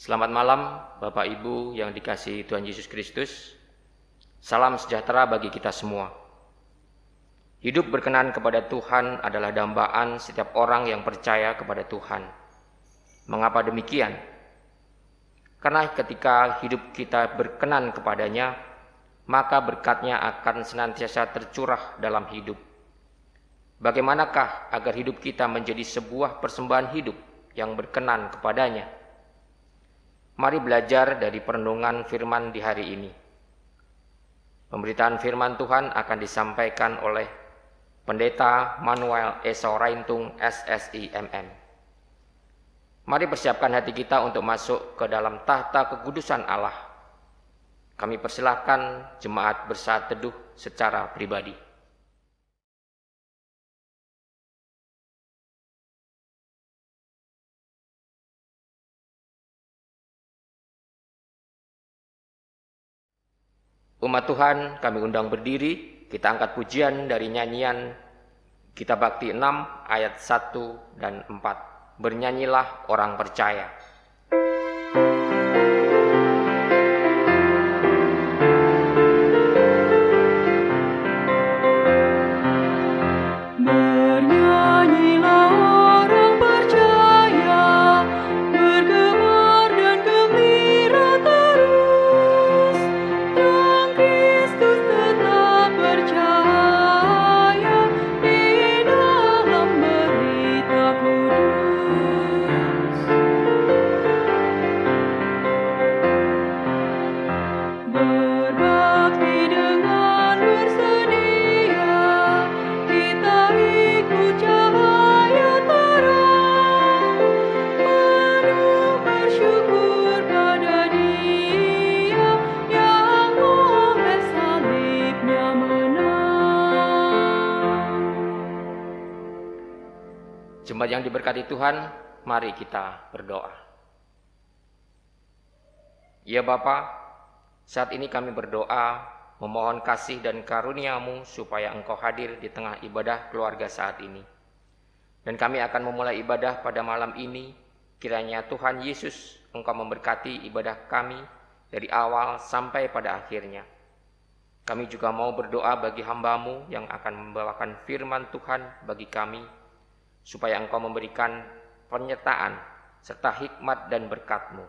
Selamat malam Bapak Ibu yang dikasihi Tuhan Yesus Kristus. Salam sejahtera bagi kita semua. Hidup berkenan kepada Tuhan adalah dambaan setiap orang yang percaya kepada Tuhan. Mengapa demikian? Karena ketika hidup kita berkenan kepadanya, maka berkat-Nya akan senantiasa tercurah dalam hidup. Bagaimanakah agar hidup kita menjadi sebuah persembahan hidup yang berkenan kepadanya? Mari belajar dari perenungan firman di hari ini. Pemberitaan firman Tuhan akan disampaikan oleh Pendeta Manuel Esoraintung SSI MM. Mari persiapkan hati kita untuk masuk ke dalam tahta kekudusan Allah. Kami persilahkan jemaat bersaat teduh secara pribadi. Umat Tuhan, kami undang berdiri, kita angkat pujian dari nyanyian Kitab Bakti 6 ayat 1 dan 4. Bernyanyilah orang percaya. Jemaat yang diberkati Tuhan, mari kita berdoa. Ya Bapa, saat ini kami berdoa memohon kasih dan karunia-Mu supaya Engkau hadir di tengah ibadah keluarga saat ini. Dan kami akan memulai ibadah pada malam ini, kiranya Tuhan Yesus Engkau memberkati ibadah kami dari awal sampai pada akhirnya. Kami juga mau berdoa bagi hamba-Mu yang akan membawakan firman Tuhan bagi kami, supaya Engkau memberikan penyertaan serta hikmat dan berkat-Mu.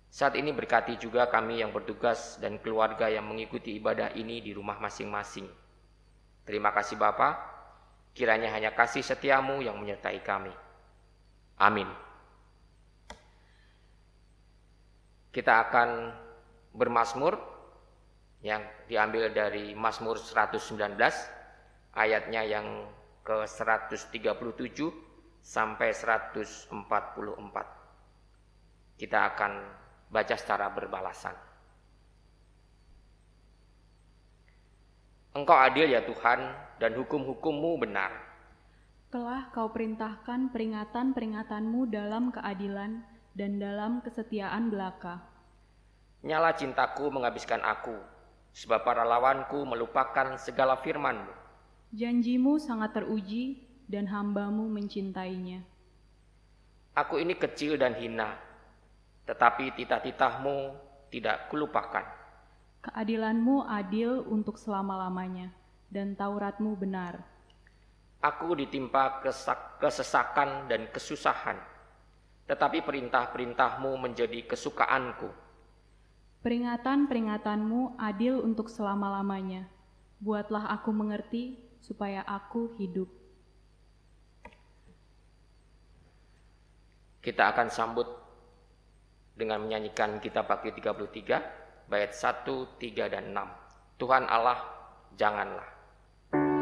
Saat ini berkati juga kami yang bertugas dan keluarga yang mengikuti ibadah ini di rumah masing-masing. Terima kasih Bapa, kiranya hanya kasih setia-Mu yang menyertai kami. Amin. Kita akan bermazmur yang diambil dari Mazmur 119, ayatnya yang ke 137 sampai 144. Kita akan baca secara berbalasan. Engkau adil ya Tuhan, dan hukum-hukum-Mu benar. Telah Kau perintahkan peringatan-peringatanmu dalam keadilan dan dalam kesetiaan belaka. Nyala cintaku menghabiskan aku, sebab para lawanku melupakan segala firman-Mu. Janji-Mu sangat teruji dan hamba-Mu mencintainya. Aku ini kecil dan hina, tetapi titah-titah-Mu tidak kulupakan. Keadilan-Mu adil untuk selama-lamanya, dan Taurat-Mu benar. Aku ditimpa kesesakan dan kesusahan, tetapi perintah-perintah-Mu menjadi kesukaanku. Peringatan-peringatanmu adil untuk selama-lamanya. Buatlah aku mengerti, supaya aku hidup. Kita akan sambut dengan menyanyikan Kitab Bakti 33, bait 1, 3, dan 6. Tuhan Allah, janganlah. Kau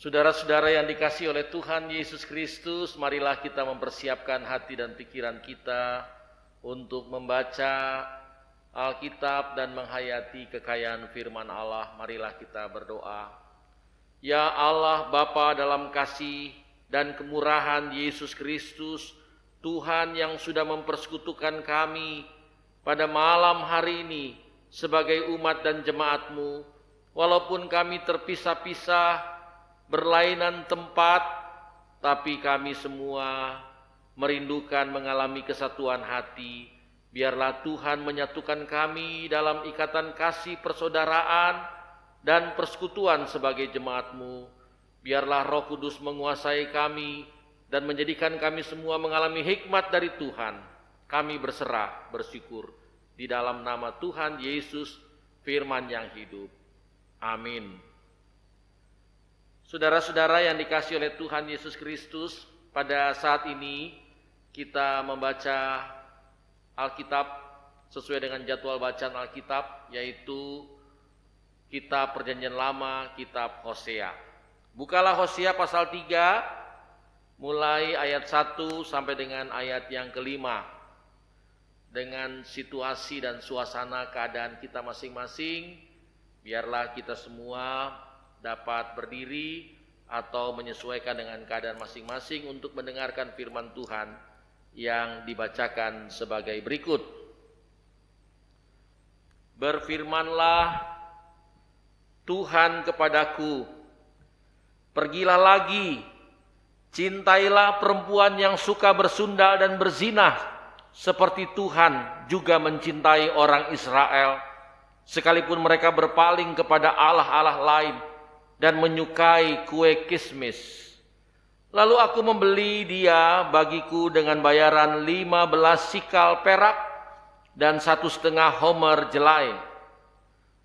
Saudara-saudara yang dikasihi oleh Tuhan Yesus Kristus, marilah kita mempersiapkan hati dan pikiran kita untuk membaca Alkitab dan menghayati kekayaan firman Allah. Marilah kita berdoa. Ya Allah Bapa dalam kasih dan kemurahan Yesus Kristus, Tuhan yang sudah mempersekutukan kami pada malam hari ini sebagai umat dan jemaat-Mu, walaupun kami terpisah-pisah, berlainan tempat, tapi kami semua merindukan mengalami kesatuan hati. Biarlah Tuhan menyatukan kami dalam ikatan kasih persaudaraan dan persekutuan sebagai jemaat-Mu. Biarlah Roh Kudus menguasai kami dan menjadikan kami semua mengalami hikmat dari Tuhan. Kami berserah, bersyukur di dalam nama Tuhan Yesus, firman yang hidup. Amin. Saudara-saudara yang dikasihi oleh Tuhan Yesus Kristus, pada saat ini kita membaca Alkitab sesuai dengan jadwal bacaan Alkitab, yaitu kitab Perjanjian Lama, kitab Hosea. Bukalah Hosea pasal 3, mulai ayat 1 sampai dengan ayat yang kelima. Dengan situasi dan suasana keadaan kita masing-masing, biarlah kita semua dapat berdiri atau menyesuaikan dengan keadaan masing-masing untuk mendengarkan firman Tuhan yang dibacakan sebagai berikut. Berfirmanlah Tuhan kepadaku, pergilah lagi, cintailah perempuan yang suka bersundal dan berzinah, seperti Tuhan juga mencintai orang Israel, sekalipun mereka berpaling kepada allah-allah lain dan menyukai kue kismis. Lalu aku membeli dia bagiku dengan bayaran 15 sikal perak dan 1,5 homer jelai.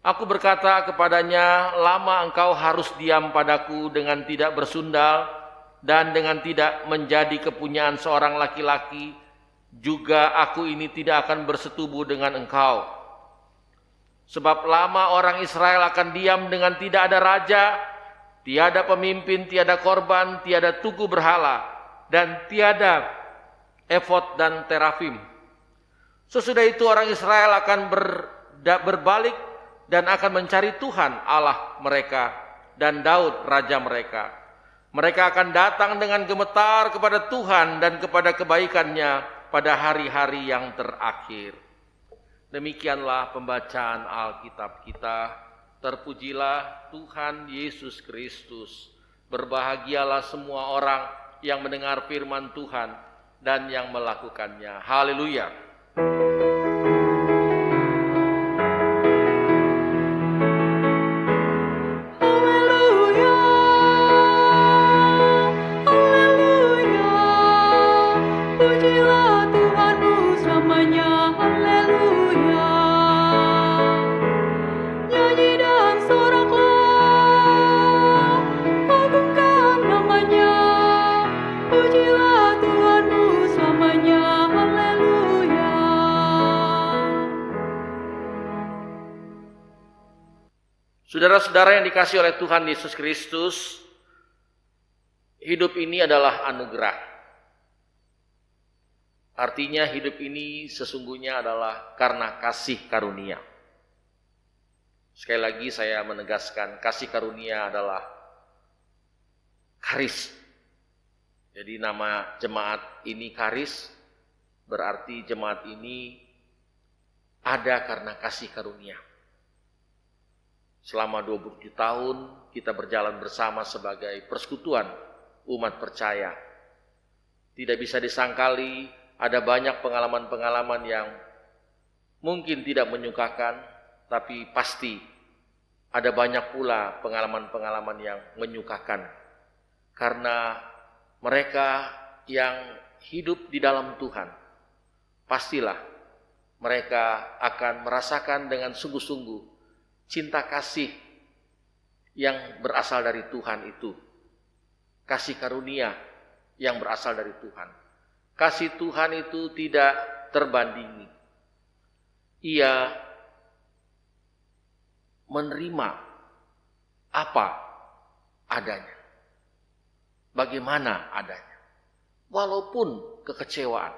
Aku berkata kepadanya, lama engkau harus diam padaku dengan tidak bersundal dan dengan tidak menjadi kepunyaan seorang laki-laki. Juga aku ini tidak akan bersetubuh dengan engkau. Sebab lama orang Israel akan diam dengan tidak ada raja, tiada pemimpin, tiada korban, tiada tugu berhala, dan tiada efod dan terafim. Sesudah itu orang Israel akan berbalik dan akan mencari Tuhan Allah mereka dan Daud raja mereka. Mereka akan datang dengan gemetar kepada Tuhan dan kepada kebaikannya pada hari-hari yang terakhir. Demikianlah pembacaan Alkitab kita. Terpujilah Tuhan Yesus Kristus. Berbahagialah semua orang yang mendengar firman Tuhan dan yang melakukannya. Haleluya. Saudara-saudara yang dikasihi oleh Tuhan Yesus Kristus, hidup ini adalah anugerah. Artinya hidup ini sesungguhnya adalah karena kasih karunia. Sekali lagi saya menegaskan, kasih karunia adalah karis. Jadi nama jemaat ini karis, berarti jemaat ini ada karena kasih karunia. Selama 27 tahun kita berjalan bersama sebagai persekutuan umat percaya. Tidak bisa disangkali, ada banyak pengalaman-pengalaman yang mungkin tidak menyukakan, tapi pasti ada banyak pula pengalaman-pengalaman yang menyukakan. Karena mereka yang hidup di dalam Tuhan, pastilah mereka akan merasakan dengan sungguh-sungguh cinta kasih yang berasal dari Tuhan itu. Kasih karunia yang berasal dari Tuhan. Kasih Tuhan itu tidak terbandingi. Ia menerima apa adanya. bagaimana adanya. Walaupun kekecewaan.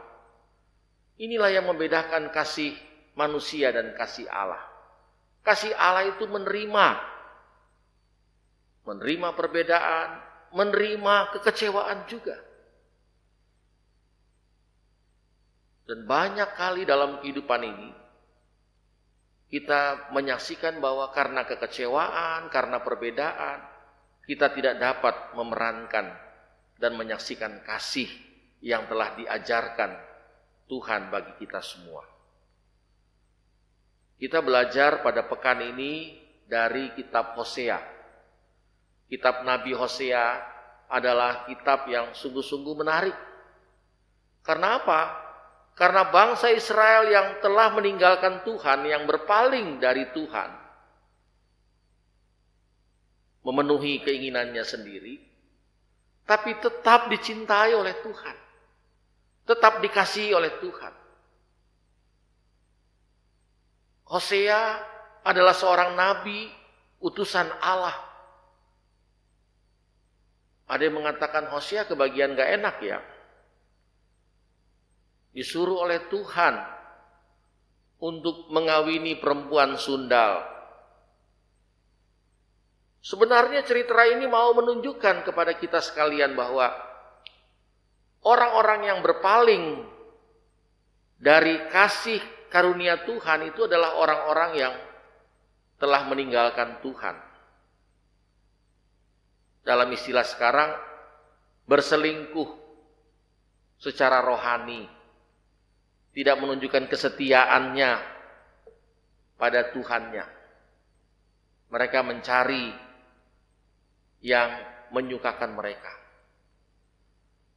Inilah yang membedakan kasih manusia dan kasih Allah. Kasih Allah itu menerima perbedaan, menerima kekecewaan juga. Dan banyak kali dalam kehidupan ini kita menyaksikan bahwa karena kekecewaan, karena perbedaan, kita tidak dapat memerankan dan menyaksikan kasih yang telah diajarkan Tuhan bagi kita semua. Kita belajar pada pekan ini dari kitab Hosea. Kitab Nabi Hosea adalah kitab yang sungguh-sungguh menarik. Karena apa? Karena bangsa Israel yang telah meninggalkan Tuhan, yang berpaling dari Tuhan, memenuhi keinginannya sendiri, tapi tetap dicintai oleh Tuhan, tetap dikasihi oleh Tuhan. Hosea adalah seorang nabi, utusan Allah. Ada yang mengatakan Hosea kebagian gak enak ya. Disuruh oleh Tuhan untuk mengawini perempuan sundal. Sebenarnya cerita ini mau menunjukkan kepada kita sekalian bahwa orang-orang yang berpaling dari kasih karunia Tuhan itu adalah orang-orang yang telah meninggalkan Tuhan. Dalam istilah sekarang, berselingkuh secara rohani. Tidak menunjukkan kesetiaannya pada Tuhannya. Mereka mencari yang menyukakan mereka.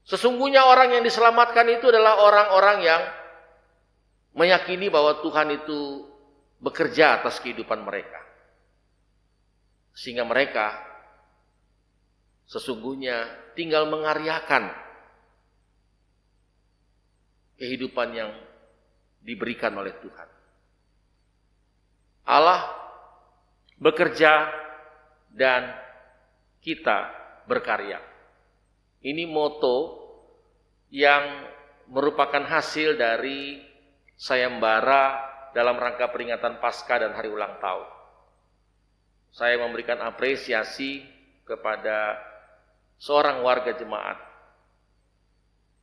Sesungguhnya orang yang diselamatkan itu adalah orang-orang yang meyakini bahwa Tuhan itu bekerja atas kehidupan mereka. Sehingga mereka sesungguhnya tinggal mengaryakan kehidupan yang diberikan oleh Tuhan. Allah bekerja dan kita berkarya. Ini moto yang merupakan hasil dari sayembara dalam rangka peringatan Paskah dan hari ulang tahun. Saya memberikan apresiasi kepada seorang warga jemaat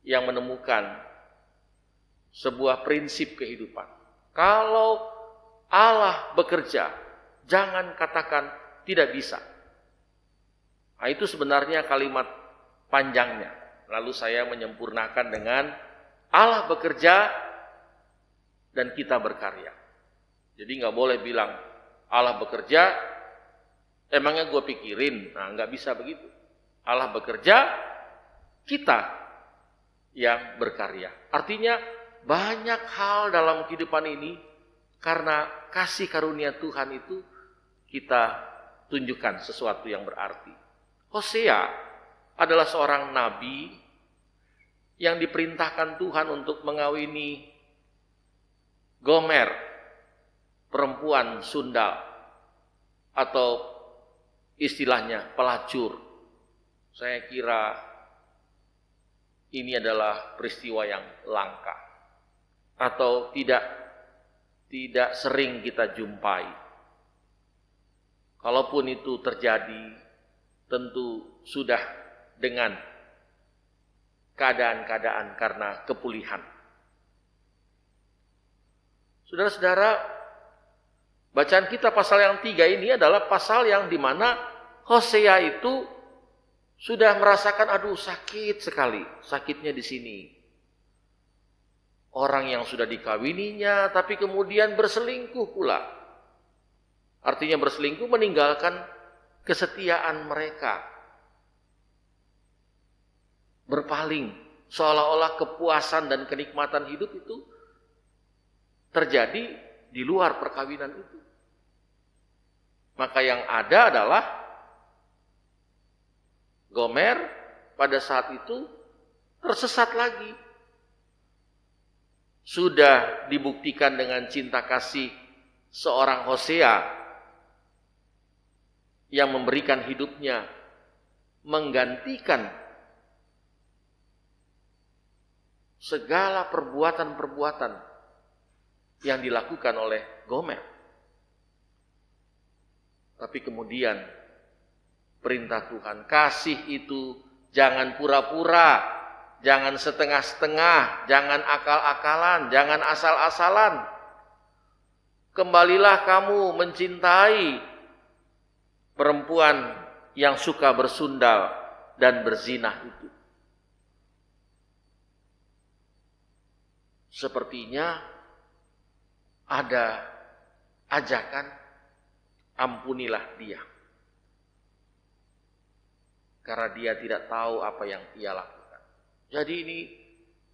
yang menemukan sebuah prinsip kehidupan. Kalau Allah bekerja, jangan katakan tidak bisa. Nah, itu sebenarnya kalimat panjangnya. Lalu saya menyempurnakan dengan Allah bekerja dan kita berkarya. Jadi nggak boleh bilang Allah bekerja, emangnya gue pikirin. Nah, nggak bisa begitu. Allah bekerja, kita yang berkarya. Artinya banyak hal dalam kehidupan ini karena kasih karunia Tuhan itu kita tunjukkan sesuatu yang berarti. Hosea adalah seorang nabi yang diperintahkan Tuhan untuk mengawini Gomer, perempuan sundal, atau istilahnya pelacur. Saya kira ini adalah peristiwa yang langka atau tidak sering kita jumpai. Kalaupun itu terjadi, tentu sudah dengan keadaan-keadaan karena kepulihan. Saudara-saudara, bacaan kita pasal yang 3 ini adalah pasal yang dimana Hosea itu sudah merasakan, aduh sakit sekali, sakitnya di sini. Orang yang sudah dikawininya, tapi kemudian berselingkuh pula. Artinya berselingkuh meninggalkan kesetiaan mereka. Berpaling, seolah-olah kepuasan dan kenikmatan hidup itu terjadi di luar perkawinan itu. Maka yang ada adalah Gomer pada saat itu tersesat lagi. Sudah dibuktikan dengan cinta kasih seorang Hosea yang memberikan hidupnya, menggantikan segala perbuatan-perbuatan yang dilakukan oleh Gomer. Tapi kemudian perintah Tuhan, kasih itu jangan pura-pura, jangan setengah-setengah, jangan akal-akalan, jangan asal-asalan. Kembalilah kamu mencintai perempuan yang suka bersundal dan berzinah itu. Sepertinya ada ajakan, ampunilah dia. Karena dia tidak tahu apa yang ia lakukan. Jadi ini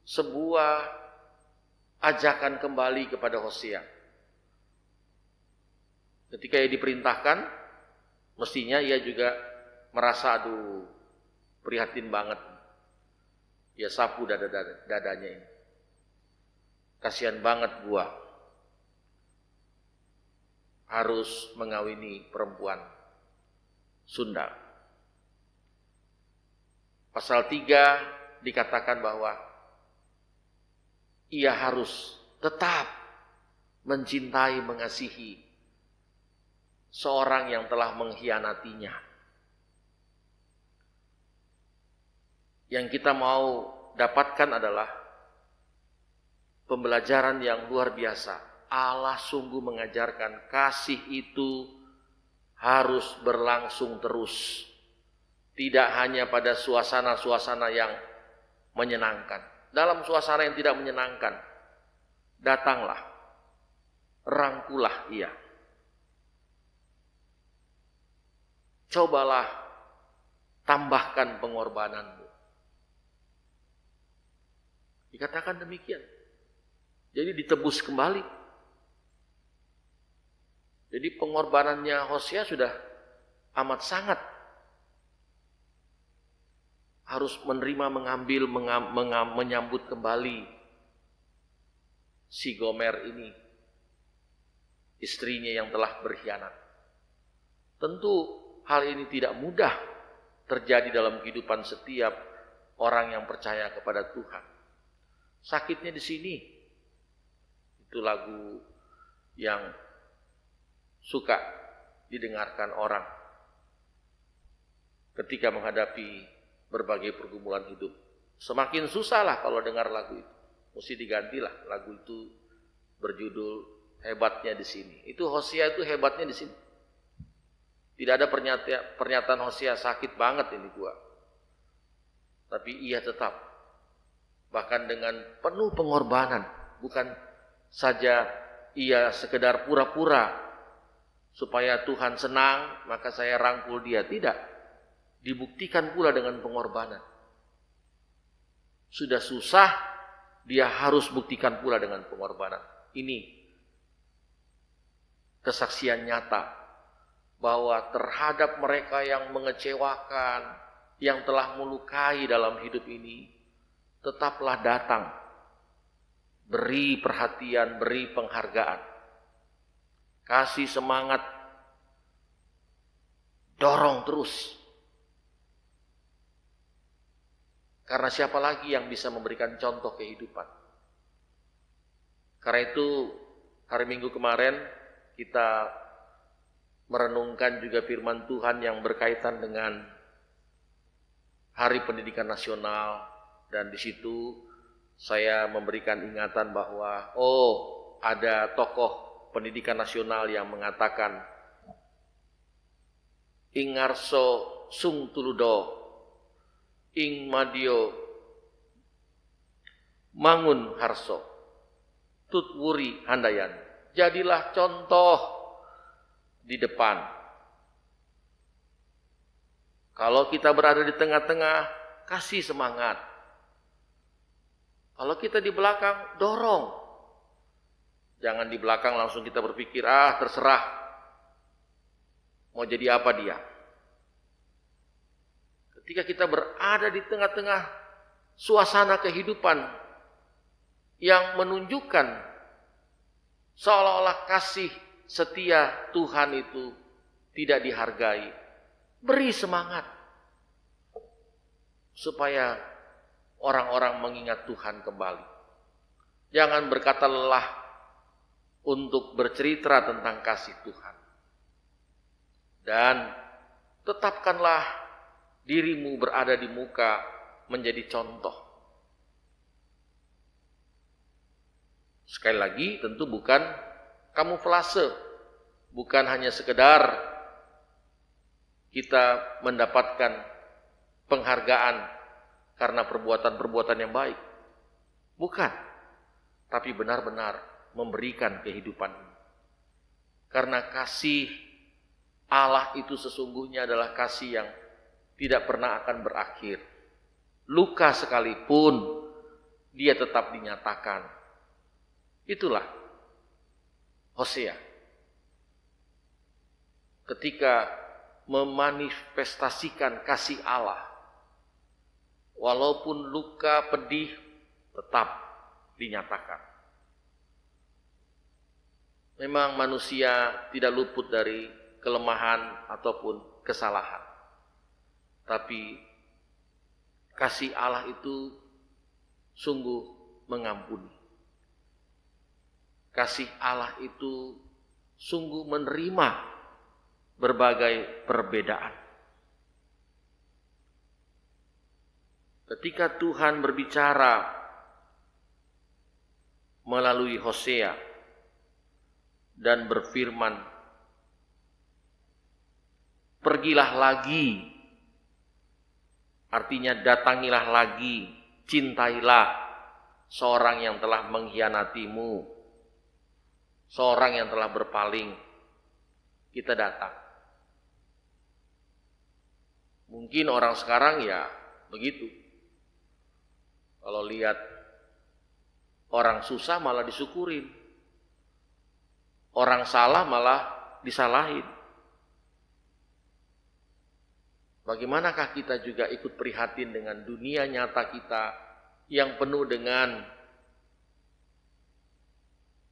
sebuah ajakan kembali kepada Hosea. Ketika ia diperintahkan, mestinya ia juga merasa aduh prihatin banget. Ia sapu dadanya ini. Kasihan banget gua harus mengawini perempuan sundal. Pasal 3 dikatakan bahwa ia harus tetap mencintai, mengasihi seorang yang telah mengkhianatinya. Yang kita mau dapatkan adalah pembelajaran yang luar biasa. Allah sungguh mengajarkan kasih itu harus berlangsung terus. Tidak hanya pada suasana-suasana yang menyenangkan. Dalam suasana yang tidak menyenangkan, datanglah, rangkulah ia. Cobalah tambahkan pengorbananmu. Dikatakan demikian. Jadi ditebus kembali. Jadi pengorbanannya Hosea sudah amat sangat. Harus menerima, mengambil, menyambut kembali si Gomer ini. Istrinya yang telah berkhianat. Tentu hal ini tidak mudah terjadi dalam kehidupan setiap orang yang percaya kepada Tuhan. Sakitnya di sini. Itu lagu yang suka didengarkan orang ketika menghadapi berbagai pergumulan hidup. Semakin susah lah kalau dengar lagu itu. Mesti digantilah lagu itu berjudul Hebatnya di Sini. Itu Hosea itu hebatnya di sini. Tidak ada pernyataan Hosea sakit banget ini gua. Tapi ia tetap bahkan dengan penuh pengorbanan, bukan saja ia sekedar pura-pura supaya Tuhan senang maka saya rangkul dia, tidak. Dibuktikan pula dengan pengorbanan. Sudah susah, dia harus buktikan pula dengan pengorbanan. Ini kesaksian nyata bahwa terhadap mereka yang mengecewakan, yang telah melukai dalam hidup ini, tetaplah datang, beri perhatian, beri penghargaan, kasih semangat, dorong terus. Karena siapa lagi yang bisa memberikan contoh kehidupan? Karena itu hari Minggu kemarin kita merenungkan juga firman Tuhan yang berkaitan dengan Hari Pendidikan Nasional, dan di situ saya memberikan ingatan bahwa ada tokoh pendidikan nasional yang mengatakan Ingarso sung tuludo ing madio mangun harso tutwuri handayan. Jadilah contoh di depan. Kalau kita berada di tengah-tengah, kasih semangat. Kalau kita di belakang, dorong. Jangan di belakang langsung kita berpikir, terserah. Mau jadi apa dia? Ketika kita berada di tengah-tengah suasana kehidupan yang menunjukkan seolah-olah kasih setia Tuhan itu tidak dihargai, beri semangat supaya orang-orang mengingat Tuhan kembali. Jangan berkata lelah untuk bercerita tentang kasih Tuhan. Dan tetapkanlah dirimu berada di muka menjadi contoh. Sekali lagi, tentu bukan kamuflase, bukan hanya sekedar kita mendapatkan penghargaan karena perbuatan-perbuatan yang baik. Bukan, tapi benar-benar memberikan kehidupan. Karena kasih Allah itu sesungguhnya adalah kasih yang tidak pernah akan berakhir. Luka sekalipun dia tetap dinyatakan. Itulah Hosea. Ketika memanifestasikan kasih Allah, walaupun luka pedih tetap dinyatakan. Memang manusia tidak luput dari kelemahan ataupun kesalahan. Tapi kasih Allah itu sungguh mengampuni. Kasih Allah itu sungguh menerima berbagai perbedaan. Ketika Tuhan berbicara melalui Hosea dan berfirman, "Pergilah lagi," artinya datangilah lagi, cintailah seorang yang telah mengkhianatimu, seorang yang telah berpaling. Kita datang. Mungkin orang sekarang ya begitu. Kalau lihat orang susah malah disyukurin. Orang salah malah disalahin. Bagaimanakah kita juga ikut prihatin dengan dunia nyata kita yang penuh dengan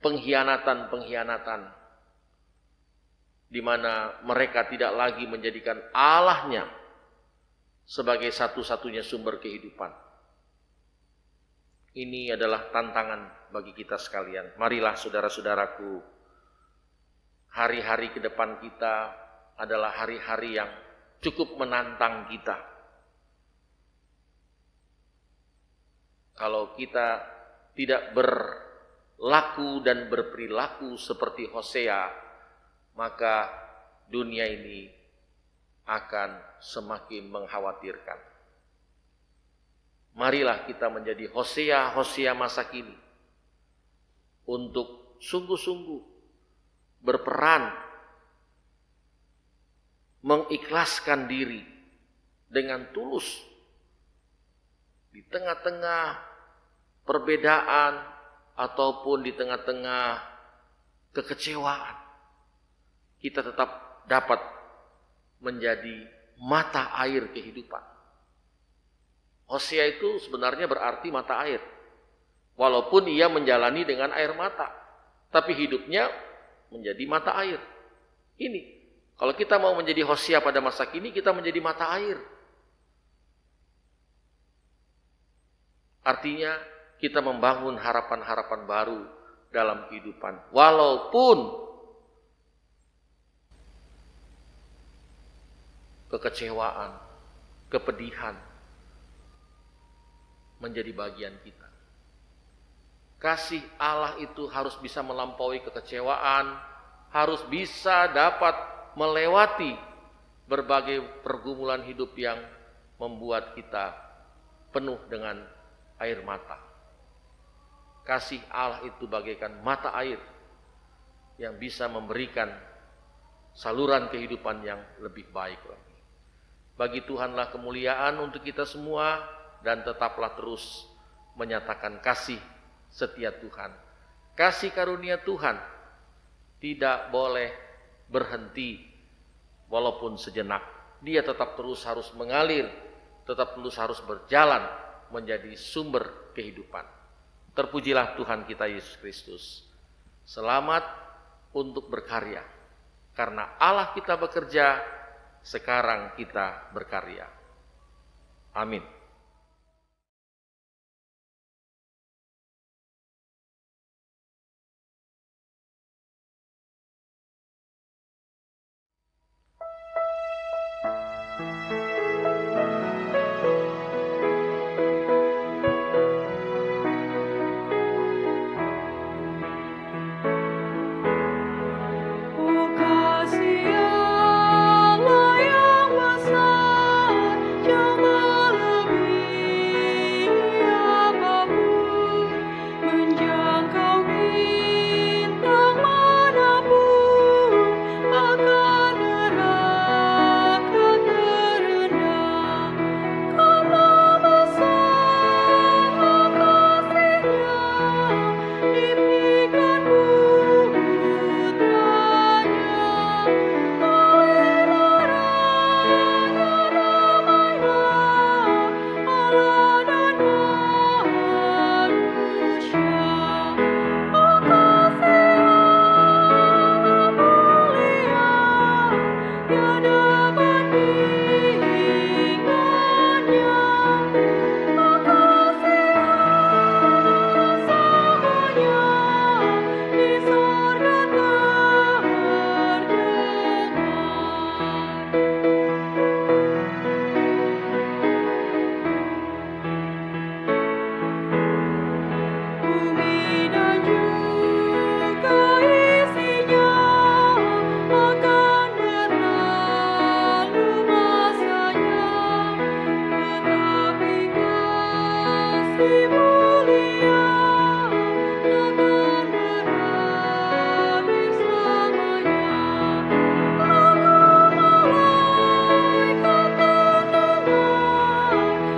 pengkhianatan-pengkhianatan, di mana mereka tidak lagi menjadikan Allahnya sebagai satu-satunya sumber kehidupan. Ini adalah tantangan bagi kita sekalian. Marilah saudara-saudaraku, hari-hari ke depan kita adalah hari-hari yang cukup menantang kita. Kalau kita tidak berlaku dan berperilaku seperti Hosea, maka dunia ini akan semakin mengkhawatirkan. Marilah kita menjadi Hosea masa kini untuk sungguh-sungguh berperan mengikhlaskan diri dengan tulus di tengah-tengah perbedaan ataupun di tengah-tengah kekecewaan. Kita tetap dapat menjadi mata air kehidupan. Hosea itu sebenarnya berarti mata air. Walaupun ia menjalani dengan air mata, tapi hidupnya menjadi mata air. Ini, kalau kita mau menjadi Hosea pada masa kini, kita menjadi mata air. Artinya kita membangun harapan-harapan baru dalam kehidupan. Walaupun kekecewaan, kepedihan menjadi bagian kita. Kasih Allah itu harus bisa melampaui kekecewaan, harus bisa dapat melewati berbagai pergumulan hidup yang membuat kita penuh dengan air mata. Kasih Allah itu bagaikan mata air yang bisa memberikan saluran kehidupan yang lebih baik lagi. Bagi Tuhanlah kemuliaan untuk kita semua, dan tetaplah terus menyatakan kasih setia Tuhan. Kasih karunia Tuhan tidak boleh berhenti walaupun sejenak. Dia tetap terus harus mengalir, tetap terus harus berjalan menjadi sumber kehidupan. Terpujilah Tuhan kita Yesus Kristus. Selamat untuk berkarya. Karena Allah kita bekerja, sekarang kita berkarya. Amin. Oh kasih Allah yang besar, jauh melebihi apapun, menjangkau bintang manapun, bahkan neraka terendah. Karena besar kasih-Nya, diberikan putranya. Oleh darahnya damailah Allah dan manusia. Oh kasih Allah mulia, tiada bandingannya. Oh kasih Allah samanya, di sorga terdengar. Bumi dan juga isinya akan berlalu masanya, tetapi kasih mulia takkan berhabis selamanya. Lagu malaikat terdengar,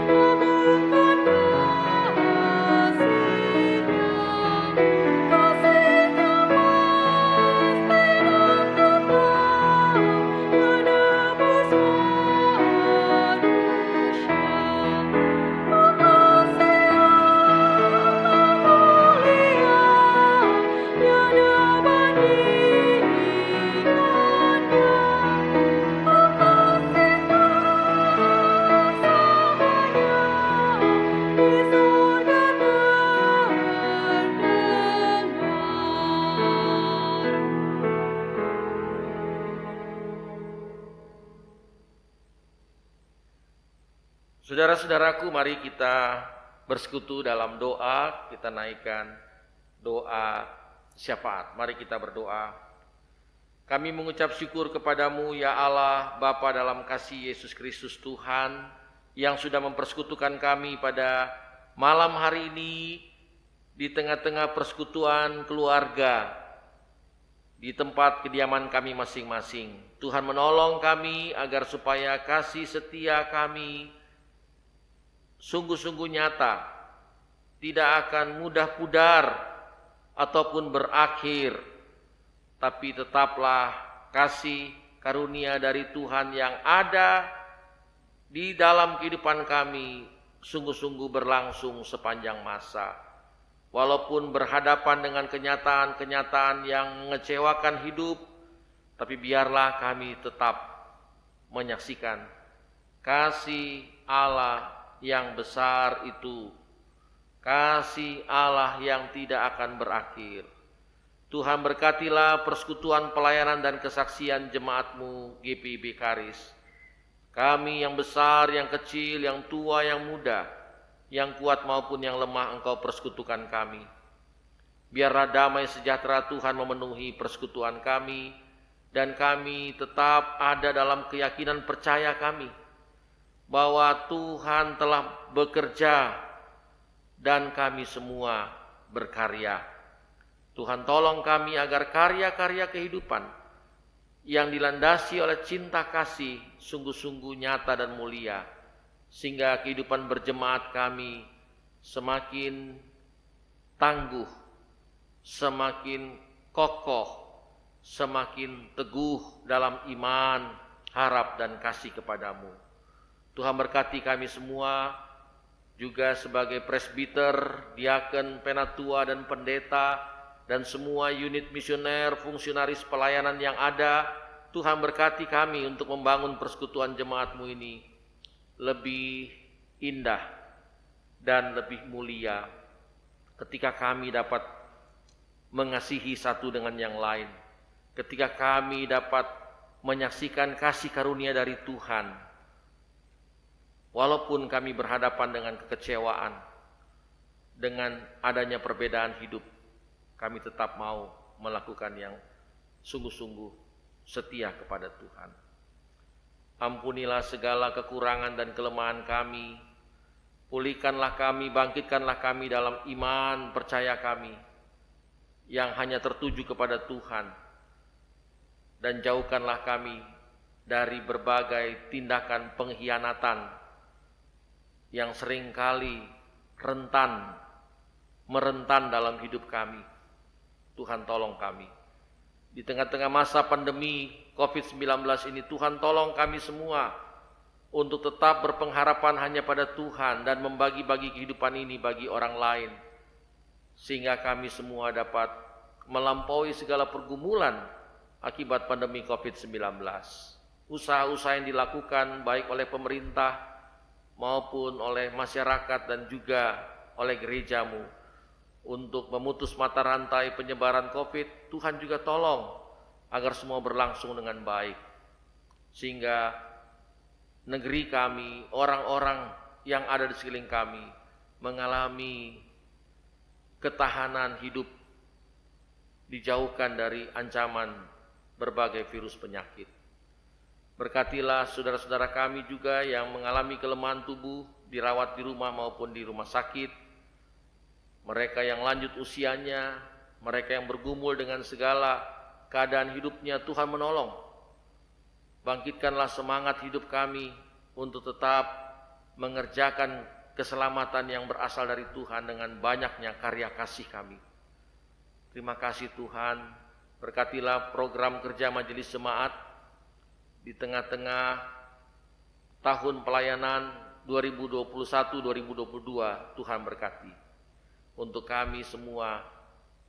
agungkan kasih-Nya. Kasih-Nya pasti dan tetap menebus manusia. Oh kasih Allah mulia, tiada bandingannya. Oh kasih Allah samanya, di sorga terdengar. Saudara-saudaraku, mari kita bersekutu dalam doa. Kita naikkan doa syafaat. Mari kita berdoa. Kami mengucap syukur kepadamu ya Allah, Bapa dalam kasih Yesus Kristus Tuhan, yang sudah mempersekutukan kami pada malam hari ini di tengah-tengah persekutuan keluarga, di tempat kediaman kami masing-masing. Tuhan menolong kami agar supaya kasih setia kami sungguh-sungguh nyata, tidak akan mudah pudar ataupun berakhir, tapi tetaplah kasih karunia dari Tuhan yang ada di dalam kehidupan kami sungguh-sungguh berlangsung sepanjang masa. Walaupun berhadapan dengan kenyataan-kenyataan yang mengecewakan hidup, tapi biarlah kami tetap menyaksikan kasih Allah yang besar itu, kasih Allah yang tidak akan berakhir. Tuhan berkatilah persekutuan pelayanan dan kesaksian jemaat-Mu GPIB Karis. Kami yang besar, yang kecil, yang tua, yang muda, yang kuat maupun yang lemah, Engkau persekutukan kami. Biarlah damai sejahtera Tuhan memenuhi persekutuan kami, dan kami tetap ada dalam keyakinan percaya kami bahwa Tuhan telah bekerja dan kami semua berkarya. Tuhan tolong kami agar karya-karya kehidupan yang dilandasi oleh cinta kasih sungguh-sungguh nyata dan mulia, sehingga kehidupan berjemaat kami semakin tangguh, semakin kokoh, semakin teguh dalam iman, harap dan kasih kepadamu. Tuhan berkati kami semua, juga sebagai presbiter, diaken, penatua dan pendeta, dan semua unit misioner, fungsionaris pelayanan yang ada. Tuhan berkati kami untuk membangun persekutuan jemaat-Mu ini lebih indah dan lebih mulia ketika kami dapat mengasihi satu dengan yang lain, ketika kami dapat menyaksikan kasih karunia dari Tuhan walaupun kami berhadapan dengan kekecewaan, dengan adanya perbedaan hidup, kami tetap mau melakukan yang sungguh-sungguh setia kepada Tuhan. Ampunilah segala kekurangan dan kelemahan kami, pulihkanlah kami, bangkitkanlah kami dalam iman percaya kami yang hanya tertuju kepada Tuhan, dan jauhkanlah kami dari berbagai tindakan pengkhianatan yang seringkali merentan dalam hidup kami. Tuhan tolong kami. Di tengah-tengah masa pandemi COVID-19 ini, Tuhan tolong kami semua untuk tetap berpengharapan hanya pada Tuhan dan membagi-bagi kehidupan ini bagi orang lain, sehingga kami semua dapat melampaui segala pergumulan akibat pandemi COVID-19. Usaha-usaha yang dilakukan baik oleh pemerintah maupun oleh masyarakat dan juga oleh gerejamu untuk memutus mata rantai penyebaran COVID, Tuhan juga tolong agar semua berlangsung dengan baik, sehingga negeri kami, orang-orang yang ada di sekeliling kami mengalami ketahanan hidup, dijauhkan dari ancaman berbagai virus penyakit. Berkatilah saudara-saudara kami juga yang mengalami kelemahan tubuh, dirawat di rumah maupun di rumah sakit, mereka yang lanjut usianya, mereka yang bergumul dengan segala keadaan hidupnya. Tuhan menolong. Bangkitkanlah semangat hidup kami untuk tetap mengerjakan keselamatan yang berasal dari Tuhan dengan banyaknya karya kasih kami. Terima kasih Tuhan. Berkatilah program kerja majelis jemaat di tengah-tengah tahun pelayanan 2021-2022. Tuhan berkati. Untuk kami semua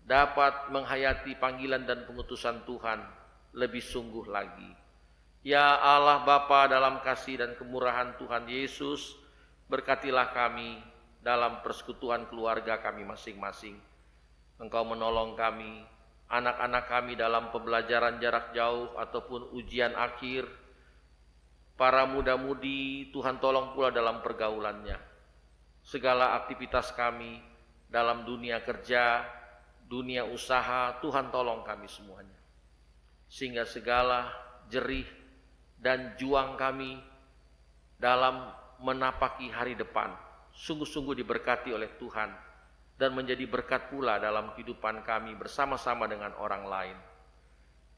dapat menghayati panggilan dan pengutusan Tuhan lebih sungguh lagi. Ya Allah Bapa, dalam kasih dan kemurahan Tuhan Yesus, berkatilah kami dalam persekutuan keluarga kami masing-masing. Engkau menolong kami, anak-anak kami dalam pembelajaran jarak jauh ataupun ujian akhir. Para muda-mudi, Tuhan tolong pula dalam pergaulannya. Segala aktivitas kami dalam dunia kerja, dunia usaha, Tuhan tolong kami semuanya. Sehingga segala jerih dan juang kami dalam menapaki hari depan sungguh-sungguh diberkati oleh Tuhan dan menjadi berkat pula dalam kehidupan kami bersama-sama dengan orang lain.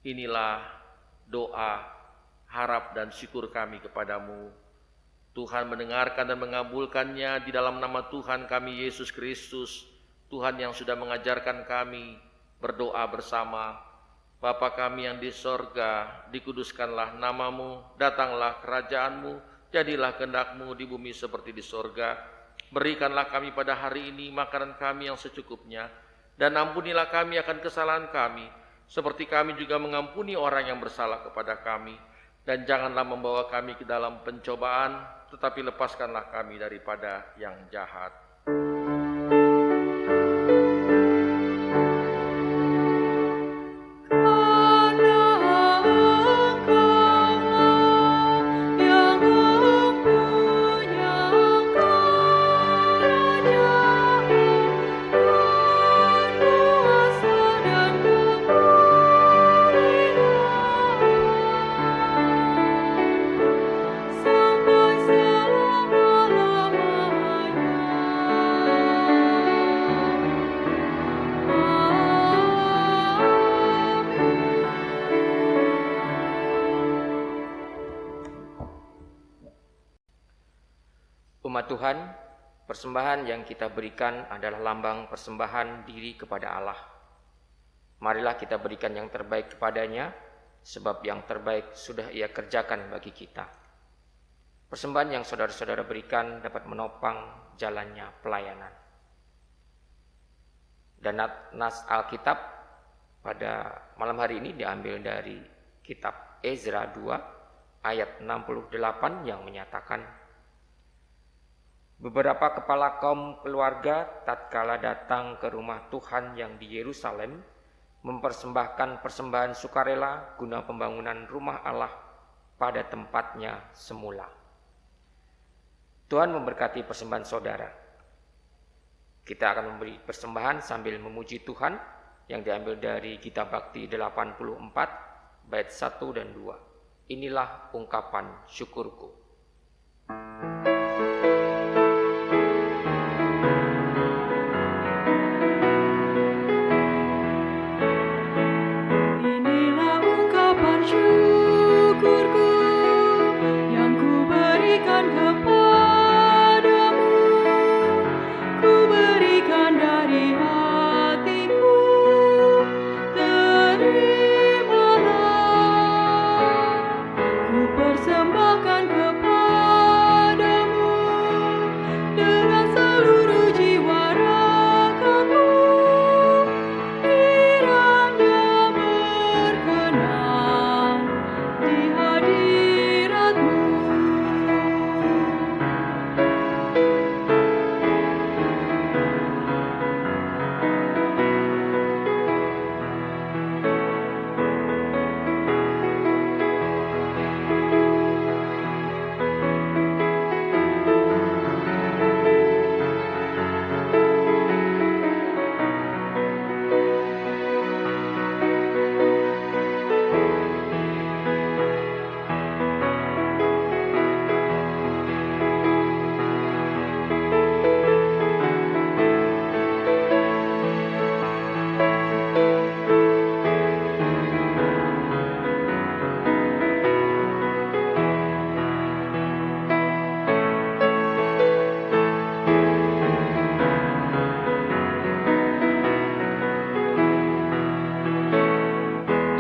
Inilah doa, harap dan syukur kami kepadamu. Tuhan mendengarkan dan mengabulkannya di dalam nama Tuhan kami Yesus Kristus, Tuhan yang sudah mengajarkan kami berdoa bersama. Bapa kami yang di sorga, dikuduskanlah namamu, datanglah kerajaanmu, jadilah kehendak-mu di bumi seperti di sorga. Berikanlah kami pada hari ini makanan kami yang secukupnya, dan ampunilah kami akan kesalahan kami, seperti kami juga mengampuni orang yang bersalah kepada kami. Dan janganlah membawa kami ke dalam pencobaan, tetapi lepaskanlah kami daripada yang jahat. Umat Tuhan, persembahan yang kita berikan adalah lambang persembahan diri kepada Allah. Marilah kita berikan yang terbaik kepadanya, sebab yang terbaik sudah Ia kerjakan bagi kita. Persembahan yang saudara-saudara berikan dapat menopang jalannya pelayanan. Dan nas Alkitab pada malam hari ini diambil dari kitab Ezra 2 ayat 68 yang menyatakan, beberapa kepala kaum keluarga tatkala datang ke rumah Tuhan yang di Yerusalem mempersembahkan persembahan sukarela guna pembangunan rumah Allah pada tempatnya semula. Tuhan memberkati persembahan saudara. Kita akan memberi persembahan sambil memuji Tuhan yang diambil dari Kitab Bakti 84 bait 1 dan 2. Inilah ungkapan syukurku. Inilah ungkapan syukurku yang ku berikan kepadamu. Ku berikan dari hatiku, terimalah. Ku persembahkan kepadamu dengan seluruh jiwa ragaku. Kiranya berkenan di hadirat-Mu.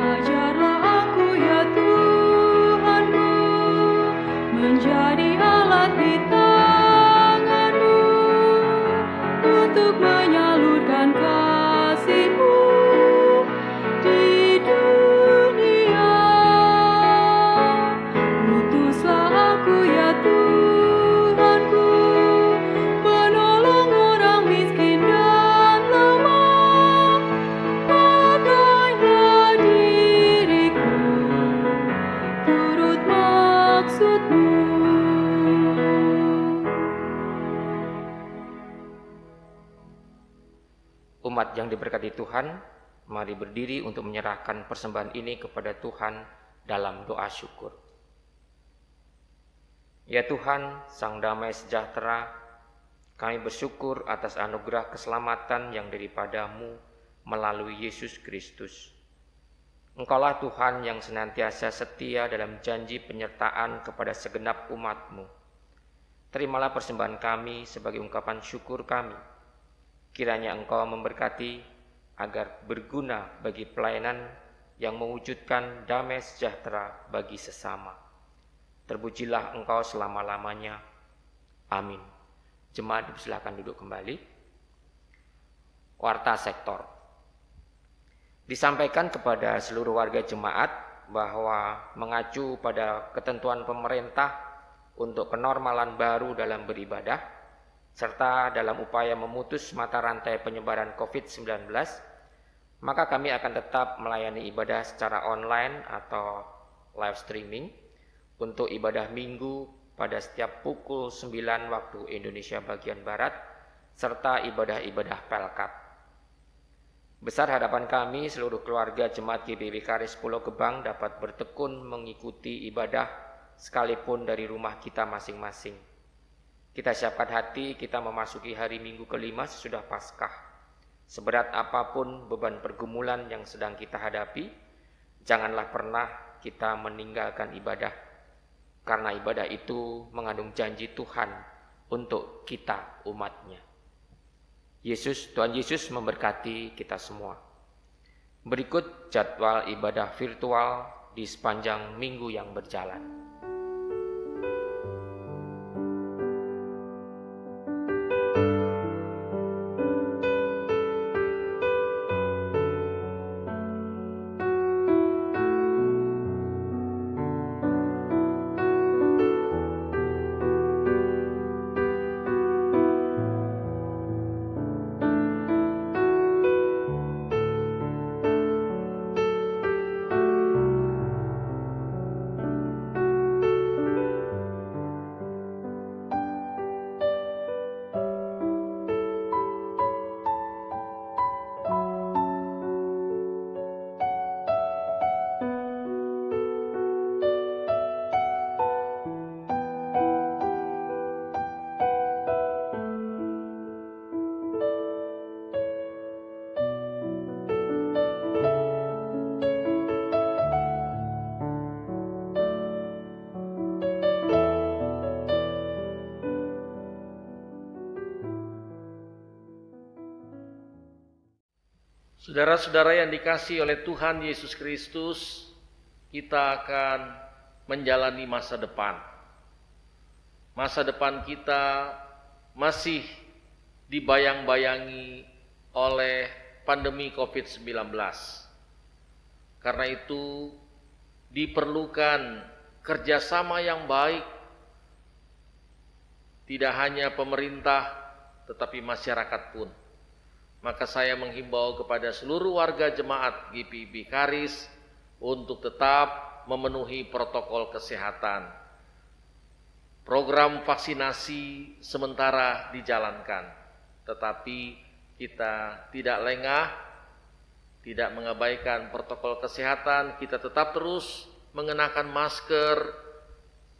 Ajarlah aku ya Tuhanku, menjadi alat di tangan-Mu untuk menyalurkan kasih-Mu di dunia. Utuslah aku ya Tuhanku, menolong orang miskin dan lemah. Pakailah diriku turut maksud-Mu. Umat yang diberkati Tuhan, mari berdiri untuk menyerahkan persembahan ini kepada Tuhan dalam doa syukur. Ya Tuhan, Sang Damai Sejahtera, kami bersyukur atas anugerah keselamatan yang daripada-Mu melalui Yesus Kristus. Engkaulah Tuhan yang senantiasa setia dalam janji penyertaan kepada segenap umat-Mu. Terimalah persembahan kami sebagai ungkapan syukur kami. Kiranya Engkau memberkati agar berguna bagi pelayanan yang mewujudkan damai sejahtera bagi sesama. Terpujilah Engkau selama-lamanya. Amin. Jemaat dipersilakan duduk kembali. Warta sektor. Disampaikan kepada seluruh warga jemaat bahwa mengacu pada ketentuan pemerintah untuk kenormalan baru dalam beribadah, serta dalam upaya memutus mata rantai penyebaran COVID-19, maka kami akan tetap melayani ibadah secara online atau live streaming untuk ibadah minggu pada setiap pukul 9 waktu Indonesia bagian Barat, serta ibadah-ibadah Pelkat. Besar harapan kami seluruh keluarga Jemaat GBW Karis Pulau Gebang dapat bertekun mengikuti ibadah sekalipun dari rumah kita masing-masing. Kita siapkan hati kita memasuki hari Minggu kelima sesudah Paskah. Seberat apapun beban pergumulan yang sedang kita hadapi, janganlah pernah kita meninggalkan ibadah, karena ibadah itu mengandung janji Tuhan untuk kita umatnya. Tuhan Yesus memberkati kita semua. Berikut jadwal ibadah virtual di sepanjang minggu yang berjalan. Saudara-saudara yang dikasihi oleh Tuhan Yesus Kristus, kita akan menjalani masa depan. Masa depan kita masih dibayang-bayangi oleh pandemi COVID-19. Karena itu diperlukan kerjasama yang baik, tidak hanya pemerintah tetapi masyarakat pun. Maka saya menghimbau kepada seluruh warga jemaat GPIB Karis untuk tetap memenuhi protokol kesehatan. Program vaksinasi sementara dijalankan, tetapi kita tidak lengah, tidak mengabaikan protokol kesehatan. Kita tetap terus mengenakan masker,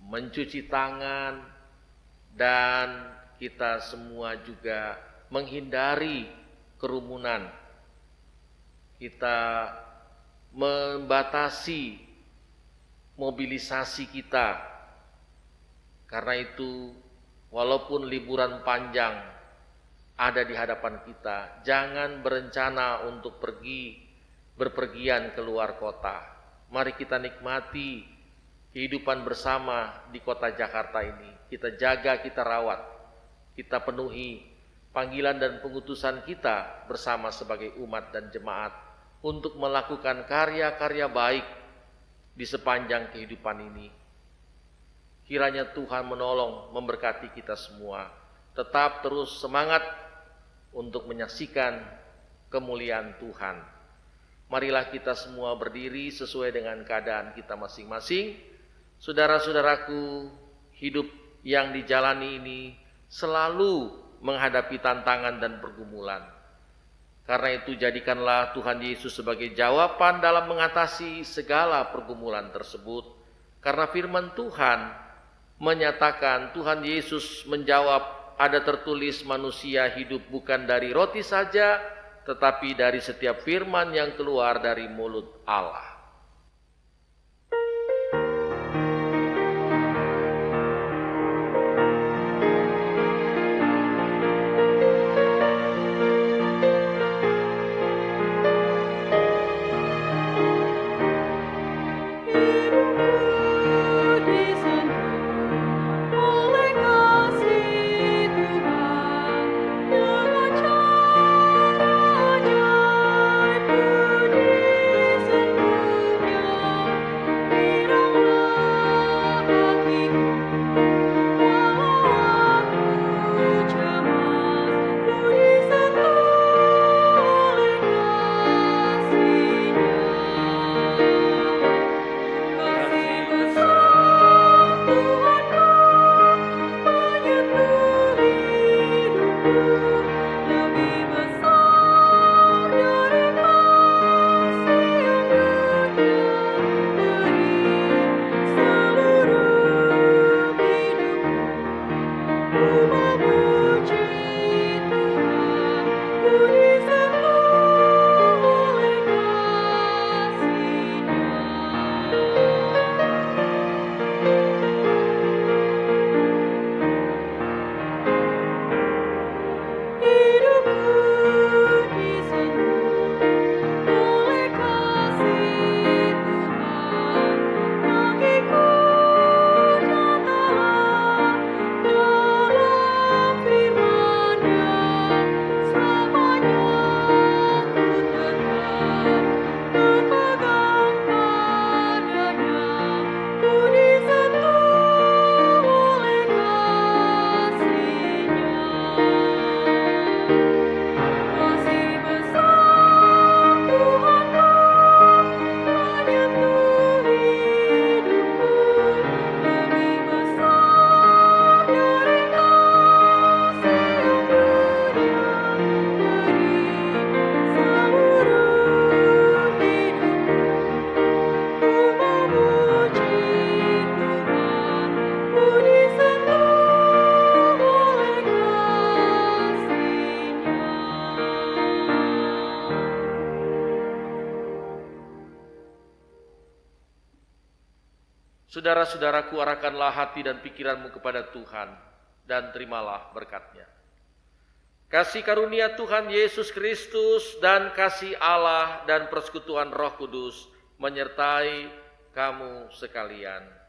mencuci tangan, dan kita semua juga menghindari kerumunan. Kita membatasi mobilisasi kita. Karena itu, walaupun liburan panjang ada di hadapan kita, jangan berencana untuk berpergian keluar kota. Mari kita nikmati kehidupan bersama di kota Jakarta ini. Kita jaga, kita rawat, kita penuhi panggilan dan pengutusan kita bersama sebagai umat dan jemaat untuk melakukan karya-karya baik di sepanjang kehidupan ini. Kiranya Tuhan menolong, memberkati kita semua. Tetap terus semangat untuk menyaksikan kemuliaan Tuhan. Marilah kita semua berdiri sesuai dengan keadaan kita masing-masing. Saudara-saudaraku, hidup yang dijalani ini selalu menghadapi tantangan dan pergumulan. Karena itu jadikanlah Tuhan Yesus sebagai jawaban dalam mengatasi segala pergumulan tersebut. Karena firman Tuhan menyatakan, Tuhan Yesus menjawab, ada tertulis manusia hidup bukan dari roti saja, tetapi dari setiap firman yang keluar dari mulut Allah. Saudara-saudaraku, arahkanlah hati dan pikiranmu kepada Tuhan dan terimalah berkat-Nya. Kasih karunia Tuhan Yesus Kristus dan kasih Allah dan persekutuan Roh Kudus menyertai kamu sekalian.